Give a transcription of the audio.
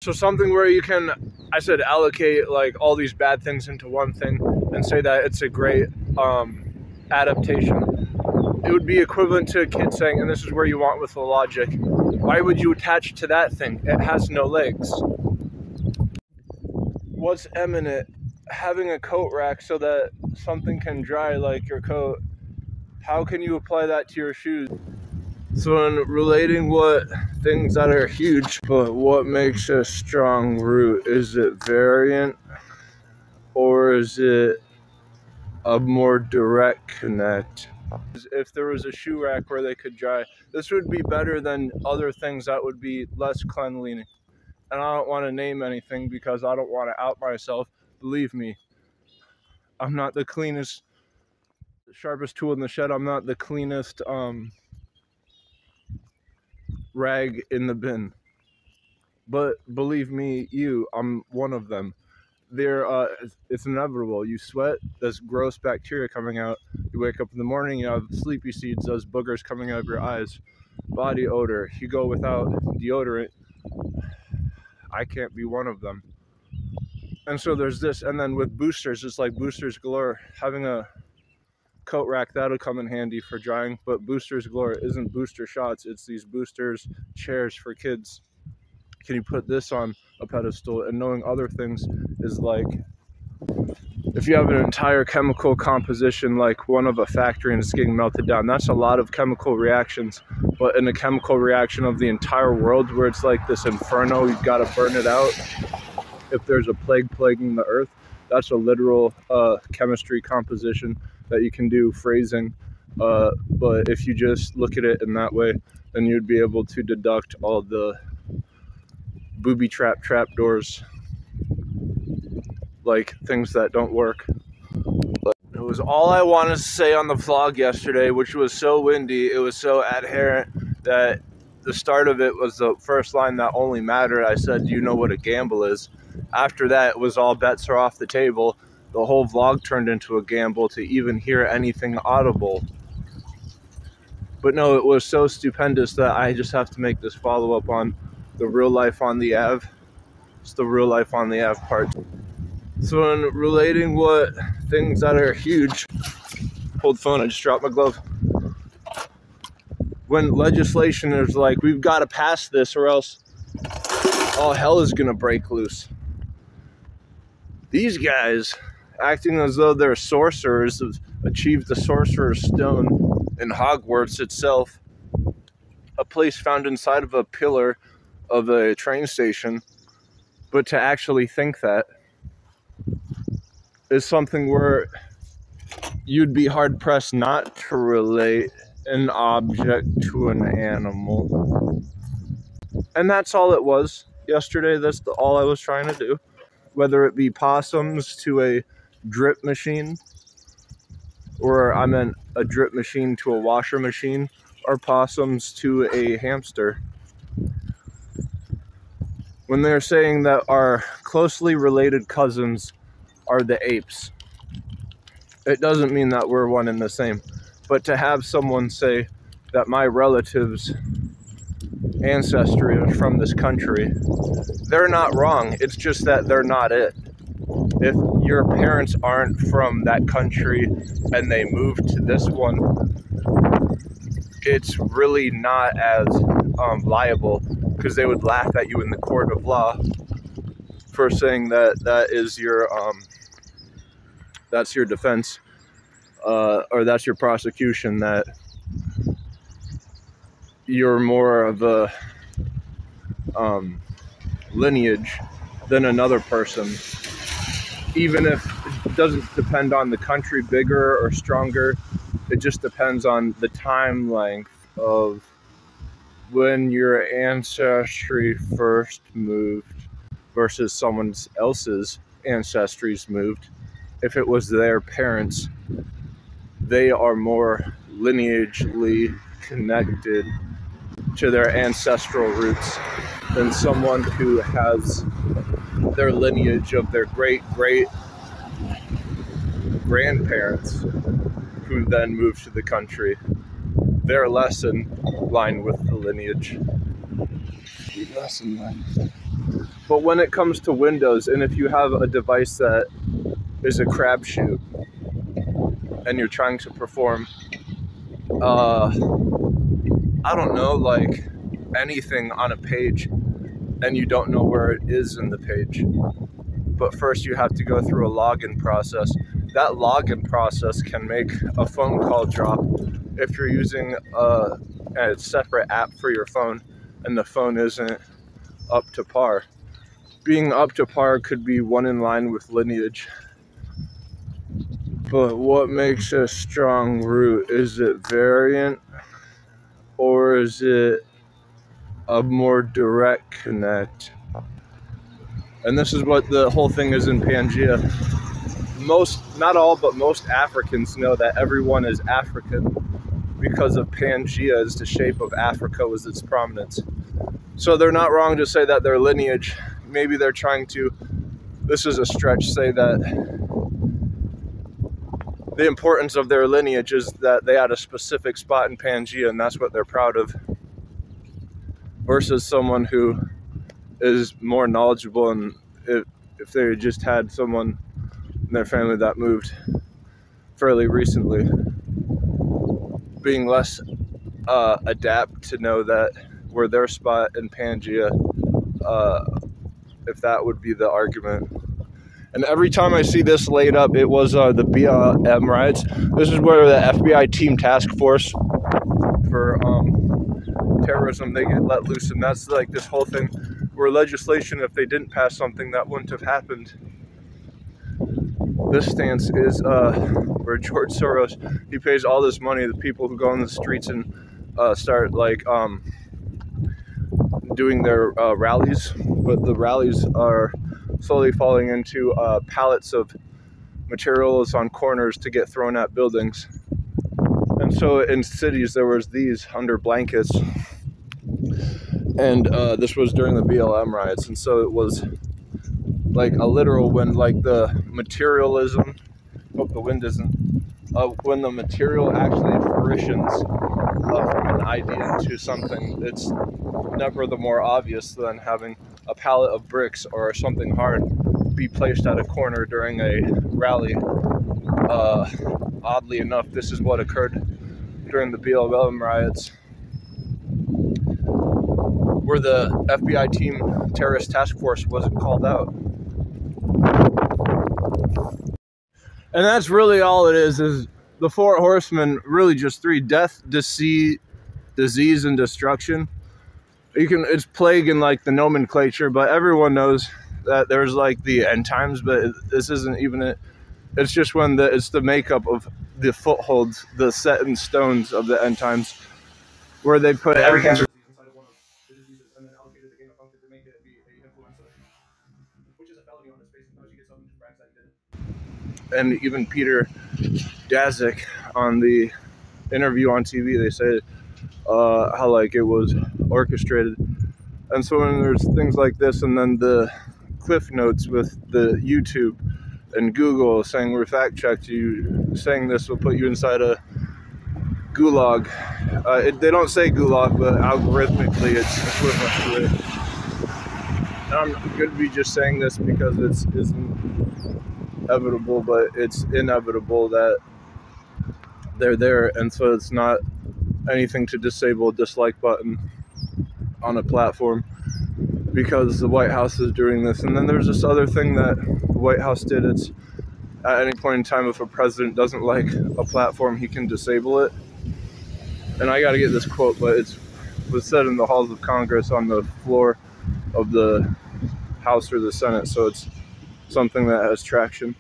So something where you can, I said, allocate like all these bad things into one thing and say that it's a great adaptation. It would be equivalent to a kid saying, and this is where you want with the logic, why would you attach to that thing? It has no legs. What's eminent? Having a coat rack so that something can dry like your coat. How can you apply that to your shoes? So in relating what things that are huge, but what makes a strong root? Is it variant or is it a more direct connect? If there was a shoe rack where they could dry, this would be better than other things that would be less cleanly. And I don't want to name anything because I don't want to out myself. Believe me, I'm not the cleanest, sharpest tool in the shed. I'm not the cleanest rag in the bin. But believe me, I'm one of them. It's inevitable. You sweat, there's gross bacteria coming out. You wake up in the morning, you have sleepy seeds, those boogers coming out of your eyes. Body odor, you go without deodorant. I can't be one of them. And so there's this, and then with boosters, it's like boosters galore. Having a coat rack, that'll come in handy for drying, but boosters galore isn't booster shots, it's these boosters chairs for kids. Can you put this on a pedestal? And knowing other things is like, if you have an entire chemical composition like one of a factory and it's getting melted down, that's a lot of chemical reactions. But in a chemical reaction of the entire world where it's like this inferno, you've got to burn it out. If there's a plague plaguing the earth, that's a literal chemistry composition that you can do phrasing. But if you just look at it in that way, then you'd be able to deduct all the booby trap doors, like things that don't work. It was all I wanted to say on the vlog yesterday, which was so windy, it was so adherent that the start of it was the first line that only mattered. I said, do you know what a gamble is? After that, it was all bets are off the table. The whole vlog turned into a gamble to even hear anything audible. But no, it was so stupendous that I just have to make this follow-up on the real life on the Ave. It's the real life on the Ave part. So in relating what things that are huge, hold phone, I just dropped my glove. When legislation is like, we've got to pass this or else all hell is gonna break loose. These guys, acting as though they're sorcerers, have achieved the Sorcerer's Stone in Hogwarts itself, a place found inside of a pillar of a train station. But to actually think that is something where you'd be hard-pressed not to relate an object to an animal. And that's all it was yesterday. That's all I was trying to do. Whether it be possums to a drip machine, or I meant a drip machine to a washer machine, or possums to a hamster. When they're saying that our closely related cousins are the apes, it doesn't mean that we're one and the same. But to have someone say that my relatives' ancestry is from this country, they're not wrong. It's just that they're not it. If your parents aren't from that country and they moved to this one, it's really not as liable, because they would laugh at you in the court of law for saying that is your that's your defense, or that's your prosecution, that you're more of a lineage than another person. Even if it doesn't depend on the country bigger or stronger, it just depends on the time length of when your ancestry first moved versus someone else's ancestries moved. If it was their parents, they are more lineagely connected to their ancestral roots than someone who has their lineage of their great-great-grandparents who then moved to the country. They're less in line with the lineage. Less in line. But when it comes to Windows, and if you have a device that is a crapshoot and you're trying to perform, I don't know, like anything on a page, and you don't know where it is in the page. But first you have to go through a login process. That login process can make a phone call drop if you're using a separate app for your phone and the phone isn't up to par. Being up to par could be one in line with Lineage. But what makes a strong root? Is it variant, or is it a more direct connect? And this is what the whole thing is in Pangea. Most, not all, but most Africans know that everyone is African because of Pangea as the shape of Africa was its prominence. So they're not wrong to say that their lineage, maybe they're trying to, this is a stretch, say that the importance of their lineage is that they had a specific spot in Pangea and that's what they're proud of, versus someone who is more knowledgeable, and if they just had someone in their family that moved fairly recently, being less adept to know that where their spot in Pangea, if that would be the argument. And every time I see this laid up, it was the BLM riots. This is where the FBI team task force for terrorism, they get let loose, and that's like this whole thing where legislation, if they didn't pass something, that wouldn't have happened. This stance is where George Soros, he pays all this money to people who go on the streets and start like doing their rallies, but the rallies are slowly falling into pallets of materials on corners to get thrown at buildings. And so in cities there was these under blankets, and this was during the BLM riots, and so it was like a literal, when like the materialism, hope the wind isn't, when the material actually fruitions from an idea into something, it's never the more obvious than having a pallet of bricks or something hard be placed at a corner during a rally. Oddly enough, this is what occurred during the BLM riots, where the FBI team terrorist task force wasn't called out. And that's really all it is the four horsemen, really just three: death, deceit, disease, and destruction. It's plague in like the nomenclature, but everyone knows that there's like the end times, but this isn't even it. It's just when it's the makeup of the footholds, the set in stones of the end times, where they put every cancer inside of one of the diseases and then allocated the gain of function to make it be a influenza, which is a felony on his face, and he gets up and just brags that he did it. And even Peter Daszak on the interview on TV, they say how like it was orchestrated. And so when there's things like this, and then the cliff notes with the YouTube and Google saying we're fact checked you, saying this will put you inside a gulag. They don't say gulag, but algorithmically it's equivalent to it. And I'm going to be just saying this because it's inevitable, but it's inevitable that they're there, and so it's not anything to disable a dislike button on a platform because the White House is doing this. And then there's this other thing that the White House did. It's at any point in time, if a president doesn't like a platform, he can disable it. And I got to get this quote, but it was said in the halls of Congress on the floor of the House or the Senate, so it's something that has traction.